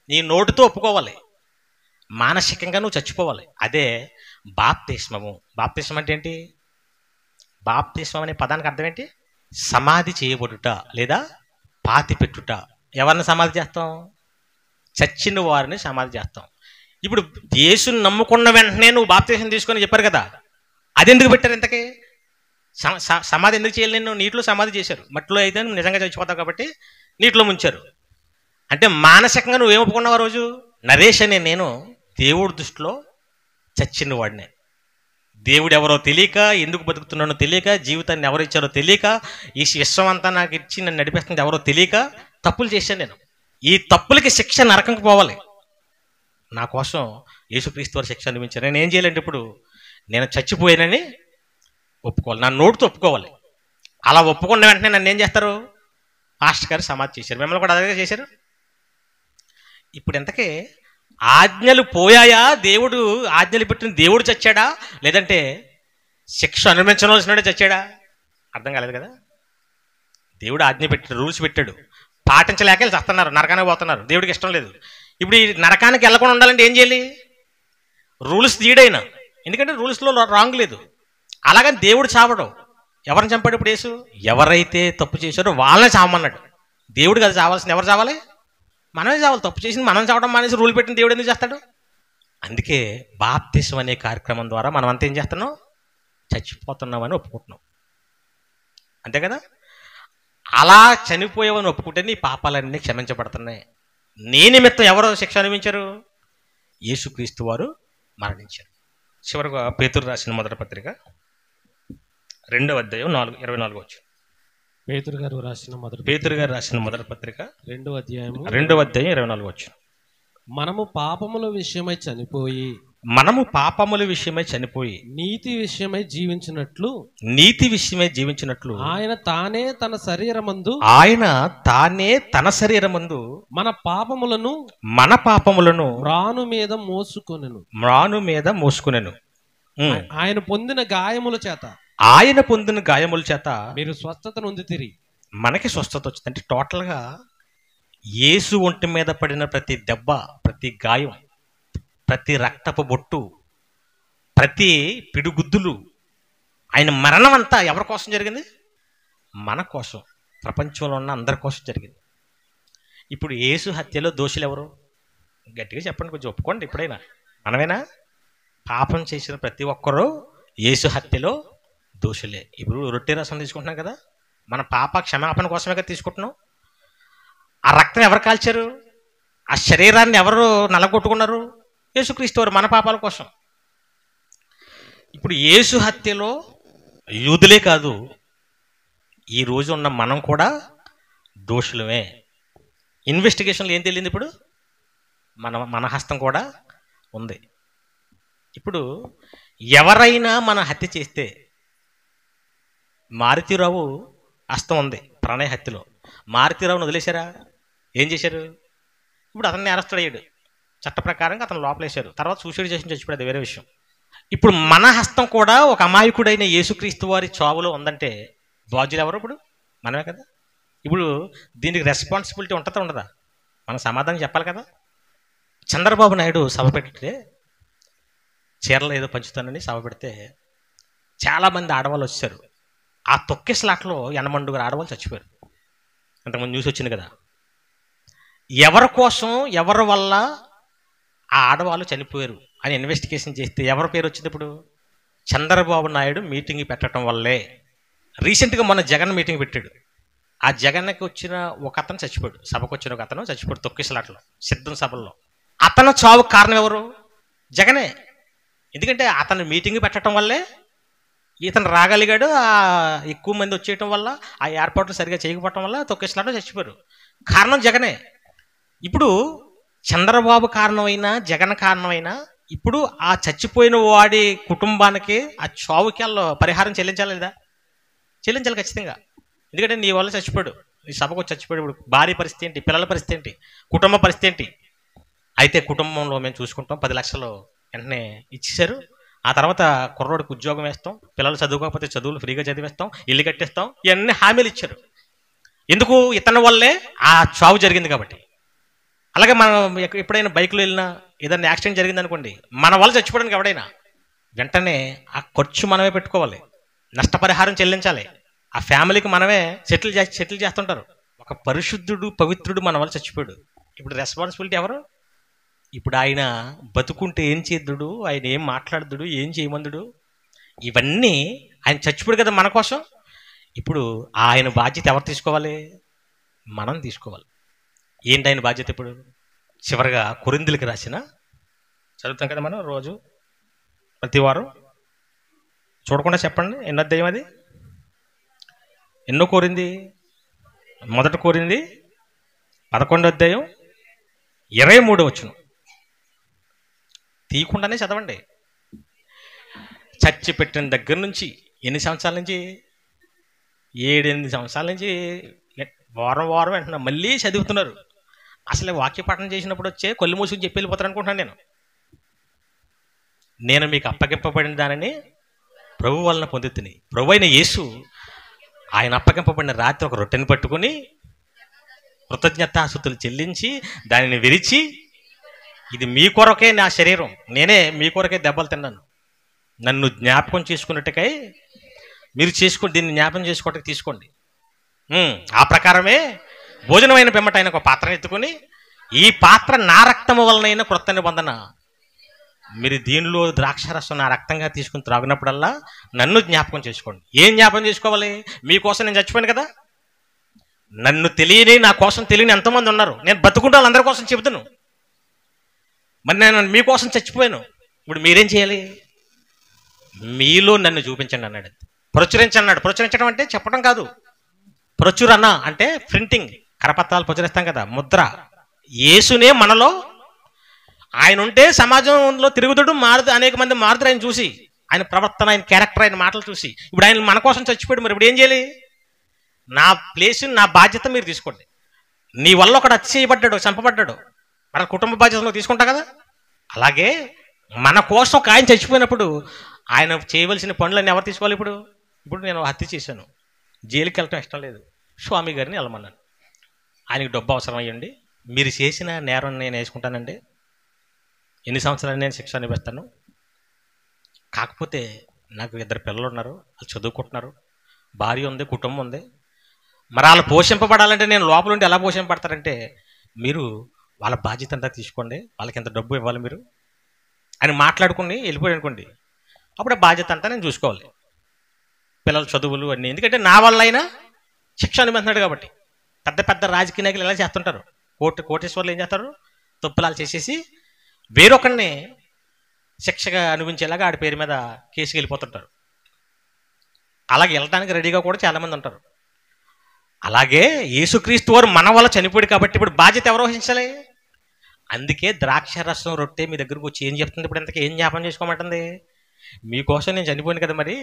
నీ నోటితో ఒప్పుకోవాలి, మానసికంగా నువ్వు చచ్చిపోవాలి. అదే బాప్తిస్మము. బాప్తిస్మం అంటే ఏంటి? బాప్తిస్మం అనే పదానికి అర్థం ఏంటి? సమాధి చేయబడుట లేదా పాతి పెట్టుట. ఎవరిని సమాధి చేస్తాం? చచ్చిన వారిని సమాధి చేస్తాం. ఇప్పుడు యేసుని నమ్ముకున్న వెంటనే నువ్వు బాప్తిస్మం తీసుకొని చెప్పారు కదా, అది ఎందుకు పెట్టారు? ఇంతకీ సమాధి ఎందుకు చేయాలి? నేను నీటిలో సమాధి చేశారు. మట్టిలో అయితే నువ్వు నిజంగా చచ్చిపోతావు కాబట్టి నీటిలో ముంచారు. అంటే మానసికంగా నువ్వేం ఒప్పుకున్నావు ఆ రోజు? నరేష్ అనే నేను దేవుడి దృష్టిలో చచ్చిన వాడినే. దేవుడు ఎవరో తెలియక, ఎందుకు బతుకుతున్నానో తెలియక, జీవితాన్ని ఎవరు ఇచ్చారో తెలియక, ఈ విశ్వం అంతా నాకు ఇచ్చి నన్ను నడిపిస్తుంది ఎవరో తెలియక తప్పులు చేశాను నేను. ఈ తప్పులకి శిక్ష నరకంకి పోవాలి. నా కోసం యేసుక్రీస్తు వారు శిక్ష అనుభవించారు. నేను ఏం చేయాలంటే ఇప్పుడు నేను చచ్చిపోయానని ఒప్పుకోవాలి, నా నోటితో ఒప్పుకోవాలి. అలా ఒప్పుకున్న వెంటనే నన్ను ఏం చేస్తారు? పాస్టర్ గారు సమాధి చేశారు. మిమ్మల్ని కూడా అదే చేశారు. ఇప్పుడు ఎంతకే ఆజ్ఞలు పోయాయా? దేవుడు ఆజ్ఞలు పెట్టిన దేవుడు చచ్చాడా, లేదంటే శిక్ష అనుభవించవలసినోడే చచ్చాడా? అర్థం కాలేదు కదా. దేవుడు ఆజ్ఞ పెట్టాడు, రూల్స్ పెట్టాడు, పాటించలేక వెళ్ళి చస్తున్నారు, నరకానికి పోతున్నారు. దేవుడికి ఇష్టం లేదు. ఇప్పుడు ఈ నరకానికి వెళ్ళకుండా ఉండాలంటే ఏం చేయాలి? రూల్స్ తీయడైనా, ఎందుకంటే రూల్స్లో రాంగ్ లేదు. అలాగని దేవుడు చావడం. ఎవరిని చంపాడు ఇప్పుడు యేసు? ఎవరైతే తప్పు చేశారో వాళ్ళని చావమన్నాడు. దేవుడు కదా చావాల్సింది. ఎవరు చావాలి? మనమే చావాలి. తప్పు చేసింది మనం చావడం మానేసి రూల్ పెట్టిన దేవుడు ఎందుకు చేస్తాడు? అందుకే బాప్తిస్మం అనే కార్యక్రమం ద్వారా మనం అంతా ఏం చేస్తున్నాం? చచ్చిపోతున్నామని ఒప్పుకుంటున్నాం. అంతే కదా. అలా చనిపోయావని ఒప్పుకుంటే నీ పాపాలన్నీ క్షమించబడుతున్నాయి. నీ నిమిత్తం ఎవరు శిక్ష అనుభవించారు? యేసుక్రీస్తు వారు మరణించారు. చివరిగా పేతురు రాసిన మొదటి పత్రిక 2వ అధ్యాయం 24 వచ్చు. పేతురు గారు రాసిన మొదటి పత్రిక 2వ అధ్యాయం 24 వచ్చు. మనము పాపముల విషయమై చనిపోయి నీతి విషయమై జీవించినట్లు ఆయన తానే తన శరీరమందు మన పాపములను మ్రాను మీద మోసుకొనెను. ఆయన పొందిన గాయముల చేత మీరు స్వస్థత నొందితిరి. మనకి స్వస్థత వచ్చింది. అంటే టోటల్గా యేసు ఒంటి మీద పడిన ప్రతి దెబ్బ, ప్రతి గాయం, ప్రతి రక్తపు బొట్టు, ప్రతి పిడుగుద్దులు, ఆయన మరణం అంతా ఎవరి కోసం జరిగింది? మన కోసం, ప్రపంచంలో ఉన్న అందరి కోసం జరిగింది. ఇప్పుడు యేసు హత్యలో దోషులు ఎవరు? గట్టిగా చెప్పండి, కొంచెం ఒప్పుకోండి. ఇప్పుడైనా మనమేనా? పాపం చేసిన ప్రతి ఒక్కరూ యేసు హత్యలో దోషులే. ఇప్పుడు రొట్టె రసం తీసుకుంటున్నాం కదా, మన పాప క్షమాపణ కోసమే కదా తీసుకుంటున్నాం. ఆ రక్తం ఎవరు కాల్చారు? ఆ శరీరాన్ని ఎవరు నలగొట్టుకున్నారు? యేసుక్రీస్తు వారు మన పాపాల కోసం. ఇప్పుడు యేసు హత్యలో యూదులే కాదు, ఈ రోజు ఉన్న మనం కూడా దోషులమే. ఇన్వెస్టిగేషన్లో ఏం తెలియదు. ఇప్పుడు మన హస్తం కూడా ఉంది. ఇప్పుడు ఎవరైనా మన హత్య చేస్తే, మారుతీరావు హస్తం ఉంది ప్రణయ హత్యలో. మారుతీరావును వదిలేశారా? ఏం చేశారు? ఇప్పుడు అతన్ని నేరస్తుడయ్యాడు. చట్ట ప్రకారంగా అతను లోపలేశారు. తర్వాత సూసైడ్ చేసి చచ్చిపోయాడు, అది వేరే విషయం. ఇప్పుడు మన హస్తం కూడా ఒక అమాయకుడైన యేసుక్రీస్తు వారి చావులో ఉందంటే బాధ్యులు ఎవరు? ఇప్పుడు మనమే కదా. ఇప్పుడు దీనికి రెస్పాన్సిబిలిటీ ఉంటుందా ఉండదా? మనం సమాధానం చెప్పాలి కదా. చంద్రబాబు నాయుడు సభ పెడితే, చీరలు ఏదో పంచుతానని సభ పెడితే చాలామంది ఆడవాళ్ళు వచ్చారు. ఆ తొక్కిసలాట్లో 80 ఆడవాళ్ళు చచ్చిపోయారు. అంతకుముందు న్యూస్ వచ్చింది కదా. ఎవరి కోసం, ఎవరి వల్ల ఆ ఆడవాళ్ళు చనిపోయారు అని ఇన్వెస్టిగేషన్ చేస్తే ఎవరి పేరు వచ్చింది? ఇప్పుడు చంద్రబాబు నాయుడు మీటింగ్ పెట్టడం వల్లే. రీసెంట్గా మొన్న జగన్ మీటింగ్ పెట్టాడు. ఆ జగన్కి వచ్చిన ఒక అతను చచ్చిపోయాడు, సభకు వచ్చిన ఒక అతను చచ్చిపోయాడు తొక్కిసలాట్లో, సిద్ధం సభల్లో. అతను చావుకు కారణం ఎవరు? జగనే. ఎందుకంటే అతను మీటింగ్ పెట్టడం వల్లే ఇతను రాగలిగాడు. ఎక్కువ మంది వచ్చేయటం వల్ల, ఆ ఏర్పాట్లు సరిగా చేయకపోవటం వల్ల తొక్కిసలాట్లో చచ్చిపోయారు. కారణం జగనే. ఇప్పుడు చంద్రబాబు కారణమైనా, జగన్ కారణమైనా, ఇప్పుడు ఆ చచ్చిపోయిన వాడి కుటుంబానికి ఆ చావుకి వాళ్ళు పరిహారం చెల్లించాలి లేదా? చెల్లించాలి ఖచ్చితంగా. ఎందుకంటే నీ వల్ల చచ్చిపోయాడు, నీ సభకు వచ్చి చచ్చిపోయాడు. ఇప్పుడు భార్య పరిస్థితి ఏంటి, పిల్లల పరిస్థితి ఏంటి, కుటుంబ పరిస్థితి ఏంటి? అయితే కుటుంబంలో మేము చూసుకుంటాం, 10 లక్షలు వెంటనే ఇచ్చేశారు. ఆ తర్వాత కుర్రోడికి ఉద్యోగం వేస్తాం, పిల్లలు చదువుకోకపోతే చదువులు ఫ్రీగా చదివేస్తాం, ఇల్లు కట్టిస్తాం, ఇవన్నీ హామీలు ఇచ్చారు. ఎందుకు? ఇతని వల్లే ఆ చావు జరిగింది కాబట్టి. అలాగే మనం ఎప్పుడైనా బైక్లో వెళ్ళినా ఏదైనా యాక్సిడెంట్ జరిగింది అనుకోండి, మన వల్ల చచ్చిపోవడానికి ఎవడైనా వెంటనే ఆ ఖర్చు మనమే పెట్టుకోవాలి, నష్టపరిహారం చెల్లించాలి. ఆ ఫ్యామిలీకి మనమే సెటిల్ చేస్తుంటారు. ఒక పరిశుద్ధుడు, పవిత్రుడు మన వల్ల చచ్చిపోయాడు. ఇప్పుడు రెస్పాన్సిబిలిటీ ఎవరు? ఇప్పుడు ఆయన బతుకుంటే ఏం చేద్దుడు, ఆయన ఏం మాట్లాడుదుడు, ఏం చేయమందుడు? ఇవన్నీ ఆయన చచ్చిపోయాడు కదా మన కోసం. ఇప్పుడు ఆయన బాధ్యత ఎవరు తీసుకోవాలి? మనం తీసుకోవాలి. ఏంటి ఆయన బాధ్యత? ఇప్పుడు చివరిగా కొరింథీయులకు రాసిన, చదువుతాం కదా మనం రోజు ప్రతి వారం, చూడకుండా చెప్పండి ఎన్నో అధ్యాయం అది? ఎన్నో కోరింది? మొదట కోరింది 11వ అధ్యాయం 23వ వచనం. తీయకుండానే చదవండి. చర్చి పెట్టిన దగ్గర నుంచి ఎన్ని సంవత్సరాల నుంచి? 7-8 సంవత్సరాల నుంచి వారం వారం వెంటనే మళ్ళీ చదువుతున్నారు. అసలు వాక్య పఠనం చేసినప్పుడు వచ్చే కొల్లు మూసుకుని చెప్పి వెళ్ళిపోతారు అనుకుంటున్నాను. నేను మీకు అప్పగింపబడిన దానిని ప్రభు వలన పొందుతుని. ప్రభు అయిన యేసు ఆయన అప్పగింపబడిన రాత్రి ఒక రొట్టెని పట్టుకుని కృతజ్ఞతాస్తుతులు చెల్లించి దానిని విరిచి, ఇది మీ కొరకే నా శరీరం, నేనే మీ కొరకే దెబ్బలు తిన్నాను, నన్ను జ్ఞాపకం చేసుకున్నట్టుకై మీరు చేసుకోండి, దీన్ని జ్ఞాపకం చేసుకోవటానికి తీసుకోండి. ఆ ప్రకారమే భోజనమైన పిమ్మట ఆయన ఒక పాత్రను ఎత్తుకొని, ఈ పాత్ర నా రక్తము వలనైన క్రొత్త నిబంధన, మీరు దీనిలో ద్రాక్షరసం నా రక్తంగా తీసుకుని త్రాగినప్పుడల్లా నన్ను జ్ఞాపకం చేసుకోండి. ఏం జ్ఞాపకం చేసుకోవాలి? మీకోసం నేను చచ్చిపోయాను కదా. నన్ను తెలియని, నా కోసం తెలియని ఎంతోమంది ఉన్నారు. నేను బతుకుంటే వాళ్ళందరి కోసం చెబుతాను. మరి నేను మీకోసం చచ్చిపోయాను. ఇప్పుడు మీరేం చేయాలి? మీలో నన్ను చూపించండి అన్నాడు. ప్రచురించన్నాడు. ప్రచురించడం అంటే చెప్పడం కాదు. ప్రచురణ అంటే ప్రింటింగ్, కరపత్రాలు ప్రచురిస్తాం కదా, ముద్ర. యేసునే మనలో, ఆయన ఉంటే సమాజంలో తిరుగుతుడు మారుదు, అనేక మంది మారుతారు ఆయన చూసి, ఆయన ప్రవర్తన, ఆయన క్యారెక్టర్, ఆయన మాటలు చూసి. ఇప్పుడు ఆయన మన కోసం చచ్చిపోయాడు. మరి ఇప్పుడు ఏం చేయాలి? నా ప్లేస్, నా బాధ్యత మీరు తీసుకోండి. నీ వల్ల ఒకడు హత్య చేయబడ్డాడు, చంపబడ్డాడు, మన కుటుంబ బాధ్యతలో తీసుకుంటా కదా. అలాగే మన కోసం ఒక ఆయన చచ్చిపోయినప్పుడు ఆయన చేయవలసిన పనులన్నీ ఎవరు తీసుకోవాలి? ఇప్పుడు నేను హత్య చేశాను, జైలుకి వెళ్ళటం ఇష్టం లేదు, స్వామి గారిని వెళ్ళమన్నాను. ఆయనకి డబ్బు అవసరం అయ్యండి, మీరు చేసిన నేరం నేను వేసుకుంటానండి, ఎన్ని సంవత్సరాలు నేను శిక్ష అనిపిస్తాను. కాకపోతే నాకు 2 పిల్లలు ఉన్నారు, వాళ్ళు చదువుకుంటున్నారు, భార్య ఉంది, కుటుంబం ఉంది. మరి వాళ్ళు పోషింపబడాలంటే నేను లోపల ఉండి ఎలా పోషింపబడతారంటే, మీరు వాళ్ళ బాధ్యత అంతా తీసుకోండి, వాళ్ళకి ఎంత డబ్బు ఇవ్వాలి మీరు అని మాట్లాడుకుని వెళ్ళిపోయి అనుకోండి. అప్పుడు బాధ్యత అంతా నేను చూసుకోవాలి, పిల్లల చదువులు అన్నీ. ఎందుకంటే నా వల్ల అయినా శిక్ష అనుమతున్నాడు కాబట్టి. పెద్ద పెద్ద రాజకీయ నాయకులు ఎలా చేస్తుంటారు, కోటేశ్వర్లు ఏం చేస్తారు? తప్పులాలు చేసేసి వేరొకరిని శిక్షగా అనిపించేలాగా ఆడి పేరు మీద కేసుకి వెళ్ళిపోతుంటారు. అలాగే వెళ్ళడానికి రెడీగా కూడా చాలామంది ఉంటారు. అలాగే యేసుక్రీస్తు వారు మన వల్ల చనిపోయాడు కాబట్టి ఇప్పుడు బాధ్యత ఎవరు వహించాలి? అందుకే ద్రాక్షరసం రొట్టె మీ దగ్గరకు వచ్చి ఏం చెప్తుంది? ఇప్పుడు ఇంతకీ ఏం జ్ఞాపకం చేసుకోమంటుంది? మీకోసం నేను చనిపోయాను కదా, మరి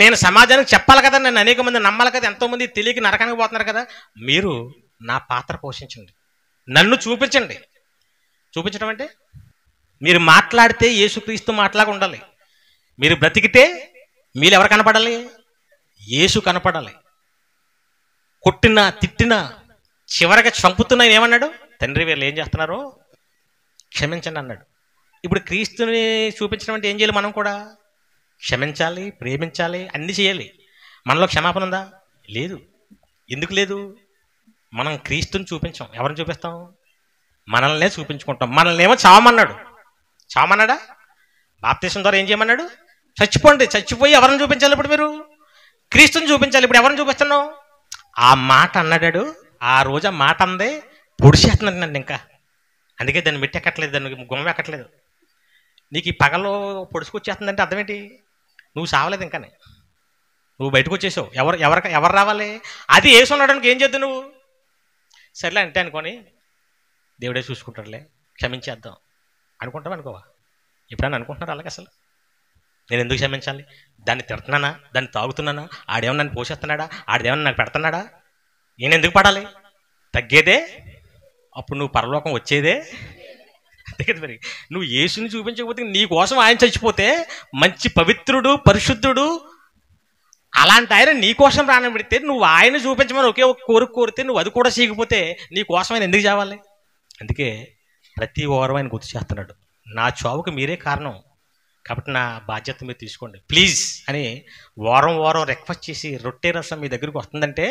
నేను సమాజానికి చెప్పాలి కదా, నన్ను అనేక మంది నమ్మాలి కదా, ఎంతోమంది తెలియక నరకానికి పోతున్నారు కదా. మీరు నా పాత్ర పోషించండి, నన్ను చూపించండి. చూపించడం అంటే మీరు మాట్లాడితే యేసుక్రీస్తు మాట్లాగా ఉండాలి, మీరు బ్రతికితే మీరు ఎవరు కనపడాలి? యేసు కనపడాలి. కొట్టినా తిట్టినా చివరిగా చంపుతున్నా ఏమన్నాడు? తండ్రి వీళ్ళు ఏం చేస్తున్నారో క్షమించండి అన్నాడు. ఇప్పుడు క్రీస్తుని చూపించడం అంటే ఏం చేయాలి? మనం కూడా క్షమించాలి, ప్రేమించాలి, అన్నీ చేయాలి. మనలో క్షమాపణ ఉందా? లేదు. ఎందుకు లేదు? మనం క్రీస్తుని చూపించాం. ఎవరిని చూపిస్తాం? మనల్నే చూపించుకుంటాం. మనల్ని ఏమో చావమన్నాడా? బాప్తీసం ద్వారా ఏం చేయమన్నాడు? చచ్చిపోండి. చచ్చిపోయి ఎవరిని చూపించాలి? ఇప్పుడు మీరు క్రీస్తుని చూపించాలి. ఇప్పుడు ఎవరిని చూపిస్తున్నావు? ఆ మాట అన్నాడు. ఆ రోజు ఆ మాట అందే పొడిచేస్తున్నాడు నన్ను. ఇంకా అందుకే దాన్ని మెట్టెక్కట్లేదు, దాన్ని గుమ్మ ఎక్కట్లేదు. నీకు ఈ పగలో పొడుచుకొచ్చేస్తుందంటే అర్థం ఏంటి? నువ్వు సావలేదు ఇంకానే, నువ్వు బయటకు వచ్చేసావు. ఎవరు రావాలి? అది వేసుకున్నాడానికి ఏం చేద్దు నువ్వు? సర్లే అంటే అనుకొని దేవుడే చూసుకుంటాడులే, క్షమించేద్దాం అనుకుంటాం. అనుకోవా? ఎప్పుడైనా అనుకుంటున్నారు అలాగే? అసలు నేను ఎందుకు క్షమించాలి? దాన్ని తిడుతున్నానా? దాన్ని తాగుతున్నానా? ఆడేమన్నా నన్ను పోషిస్తున్నాడా? ఆడేమన్నా నాకు పెడుతున్నాడా? నేను ఎందుకు పడాలి? తగ్గేదే, అప్పుడు నువ్వు పరలోకం వచ్చేదే. అంతే కదా మరి. నువ్వు యేసుని చూపించకపోతే, నీ కోసం ఆయన చచ్చిపోతే, మంచి పవిత్రుడు, పరిశుద్ధుడు, అలాంటి ఆయన నీ కోసం ప్రాణం పెడితే, నువ్వు ఆయన చూపించమని ఒకే ఒక కోరితే నువ్వు అది కూడా చేయకపోతే నీ కోసం ఆయన ఎందుకు చావాలి? అందుకే ప్రతి వారం ఆయన గుర్తు చేస్తున్నాడు, నా చావుకు మీరే కారణం కాబట్టి నా బాధ్యత మీరు తీసుకోండి ప్లీజ్ అని వారం రిక్వెస్ట్ చేసి, రొట్టె రసం మీ దగ్గరికి వస్తుందంటే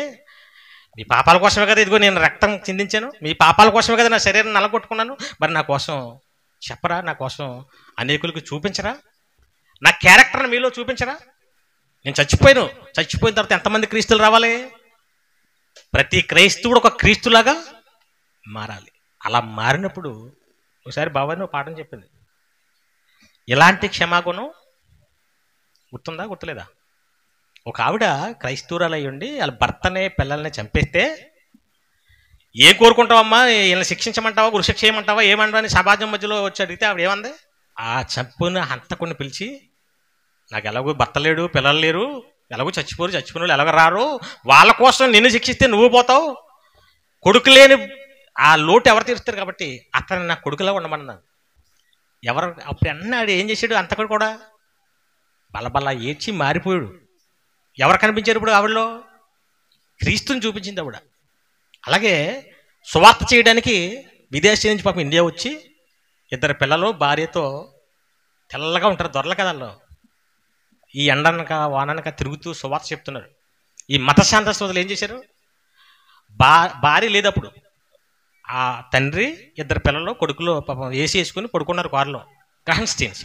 మీ పాపాల కోసమే కదా ఇదిగో నేను రక్తం చిందించాను, మీ పాపాల కోసమే కదా నా శరీరం నలగొట్టుకున్నాను, మరి నా కోసం చెప్పరా? నా కోసం అనేకులకు చూపించరా? నా క్యారెక్టర్ని మీలో చూపించరా? నేను చచ్చిపోయిన తర్వాత ఎంతమంది క్రీస్తులు రావాలి? ప్రతి క్రైస్తవుడు ఒక క్రీస్తులాగా మారాలి. అలా మారినప్పుడు ఒకసారి బాబాయ్ నువ్వు పాఠం చెప్పింది, ఇలాంటి క్షమాగుణం గుర్తుందా? గుర్తులేదా? ఒక ఆవిడ క్రైస్తవురాలు అయ్యుండి వాళ్ళ భర్తనే పిల్లల్ని చంపేస్తే ఏం కోరుకుంటావమ్మా? వీళ్ళని శిక్షించమంటావా, గురుశిక్ష చేయమంటావా, ఏమంటావా అని సమాజం మధ్యలో వచ్చి అడిగితే ఆవిడ ఏమంది? ఆ చంపుని హంతకుని పిలిచి, నాకు ఎలాగో భర్త లేడు, పిల్లలు లేరు, ఎలాగో చచ్చిపోయిన వాళ్ళు ఎలాగో రారు, వాళ్ళ కోసం నిన్ను శిక్షిస్తే నువ్వు పోతావు, కొడుకు లేని ఆ లోటు ఎవరు తీరుస్తారు కాబట్టి అతను నా కొడుకులా ఉండమన్నాను. ఎవరు అప్పుడు అన్నాడు? ఏం చేశాడు? అంతకుడు కూడా బలబల ఏడ్చి మారిపోయాడు. ఎవరు కనిపించారు ఇప్పుడు ఆవిడలో? క్రీస్తుని చూపించింది ఆవిడ. అలాగే సువార్త చేయడానికి విదేశీ నుంచి పాపం ఇండియా వచ్చి 2 పిల్లలు భార్యతో తెల్లగా ఉంటారు, దొరల కథల్లో ఈ ఎండనక వాననక తిరుగుతూ సువార్త చెప్తున్నారు. ఈ మత శాంతస్తులు ఏం చేశారు? భార్య లేదప్పుడు, ఆ తండ్రి 2 పిల్లలు కొడుకులు పాపం ఏసీ వేసుకుని పడుకున్నారు కారులో, క్రాన్స్టీన్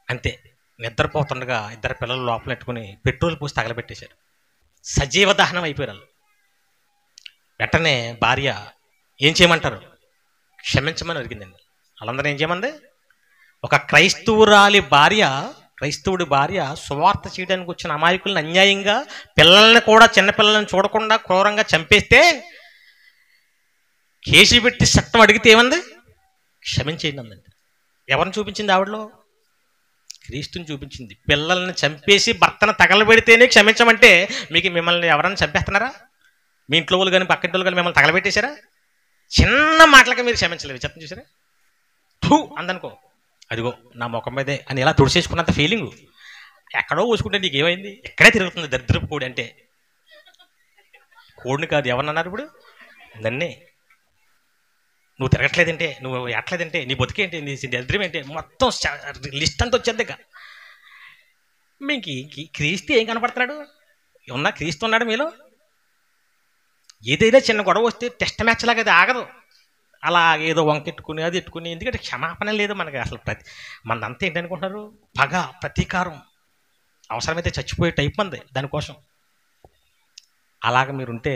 అంతే. నిద్రపోతుండగా 2 పిల్లలు లోపల పెట్టుకుని పెట్రోల్ పోసి తగలబెట్టేశారు. సజీవ దహనం అయిపోయారు. వెంటనే భార్య ఏం చేయమంటారు? క్షమించమని అడిగిందండి. వాళ్ళందరూ ఏం చేయమంది? ఒక క్రైస్తవుడి భార్య సువార్త చేయడానికి వచ్చిన అమాయకులను అన్యాయంగా, పిల్లల్ని కూడా చిన్నపిల్లల్ని చూడకుండా క్రూరంగా చంపేస్తే కేసు పెట్టి చట్టం అడిగితే ఏమంది? క్షమించేయండి అందండి. ఎవరిని చూపించింది ఆవిడలో? క్రీస్తుని చూపించింది. పిల్లల్ని చంపేసి భర్తను తగలబెడితేనే క్షమించమంటే మీకు మిమ్మల్ని ఎవరైనా చంపేస్తున్నారా? మీ ఇంట్లో వాళ్ళు కానీ పక్కింటి వాళ్ళు కానీ మిమ్మల్ని తగలబెట్టేశారా? చిన్న మాటలకి మీరు క్షమించలేదు. చెప్తాను చూసారా? ఠూ అందనుకో, అదిగో నా ముఖం మీదే అని ఇలా తుడిసేసుకున్నంత ఫీలింగు. ఎక్కడో ఊసుకుంటే నీకు ఏమైంది? ఎక్కడే తిరుగుతుంది దరిద్రపు కోడి అంటే. కోడిని కాదు, ఎవరన్నారు ఇప్పుడు? నన్నే. నువ్వు తిరగట్లేదంటే, నువ్వు ఎట్లేదంటే, నీ బతికేంటి, నీ దరిద్రం ఏంటి, మొత్తం లిస్ట్ అంతా వచ్చేది. మీకు క్రీస్తు ఏం కనపడుతున్నాడు? ఉన్నా క్రీస్తు ఉన్నాడు మీలో? ఏదైనా చిన్న గొడవ వస్తే టెస్ట్ మ్యాచ్ లాగా అది ఆగదు. అలా ఏదో వంకెట్టుకుని అది ఎట్టుకుని, ఎందుకంటే క్షమాపణ లేదు మనకి అసలు. మనంతా ఏంటనుకుంటున్నారు? పగ, ప్రతీకారం, అవసరమైతే చచ్చిపోయే టైప్ మంది దానికోసం. అలాగ మీరుంటే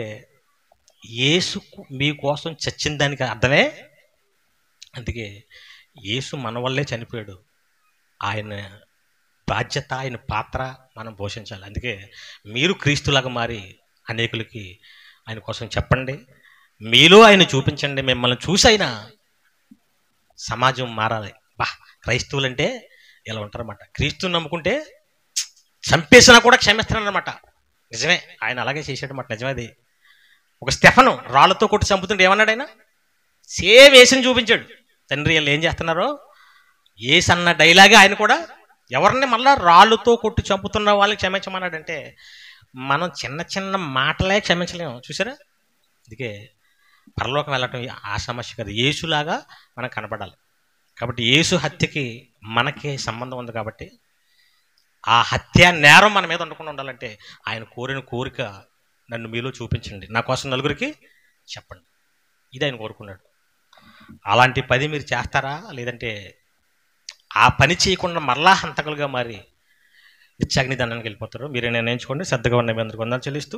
యేసు మీకోసం చచ్చిన దానికి అర్థమే. అందుకే యేసు మన వల్లే చనిపోయాడు. ఆయన బాధ్యత, ఆయన పాత్ర మనం పోషించాలి. అందుకే మీరు క్రీస్తులాగా మారి అనేకులకి ఆయన కోసం చెప్పండి, మీలో ఆయన చూపించండి. మిమ్మల్ని చూసి అయినా సమాజం మారాలి. క్రైస్తవులంటే ఇలా ఉంటారన్నమాట. క్రీస్తుని నమ్ముకుంటే చంపేసినా కూడా క్షమిస్తారన్నమాట. నిజమే, ఆయన అలాగే చేశాడన్నమాట. నిజమేది. ఒక స్టెఫను రాళ్ళతో కొట్టి చంపుతుంటే ఏమన్నాడు ఆయన? సేమ్ యేసుని చూపించాడు. తండ్రి వీళ్ళు ఏం చేస్తున్నారో యేసు అన్న డైలాగే ఆయన కూడా ఎవరిని మళ్ళా రాళ్ళతో కొట్టి చంపుతున్న వాళ్ళకి క్షమించమన్నాడంటే మనం చిన్న చిన్న మాటలే క్షమించలేము. చూసారా? అందుకే పరలోకం వెళ్ళటం ఆ సమస్య కాదు, యేసులాగా మనం కనపడాలి. కాబట్టి యేసు హత్యకి మనకి సంబంధం ఉంది. కాబట్టి ఆ హత్య నేరం మన మీద ఉండకుండా ఉండాలంటే ఆయన కోరిన కోరిక నన్ను మీలో చూపించండి, నా కోసం నలుగురికి చెప్పండి, ఇది ఆయన కోరుకున్నాడు. అలాంటి పని మీరు చేస్తారా? లేదంటే ఆ పని చేయకుండా మరలా హంతకులుగా మారి నిత్యాగ్ని దండానికి వెళ్ళిపోతారు? మీరే నిర్ణయించుకోండి. శ్రద్ధగా ఉన్న మీ అందరికీ వందనాలు చెల్లిస్తూ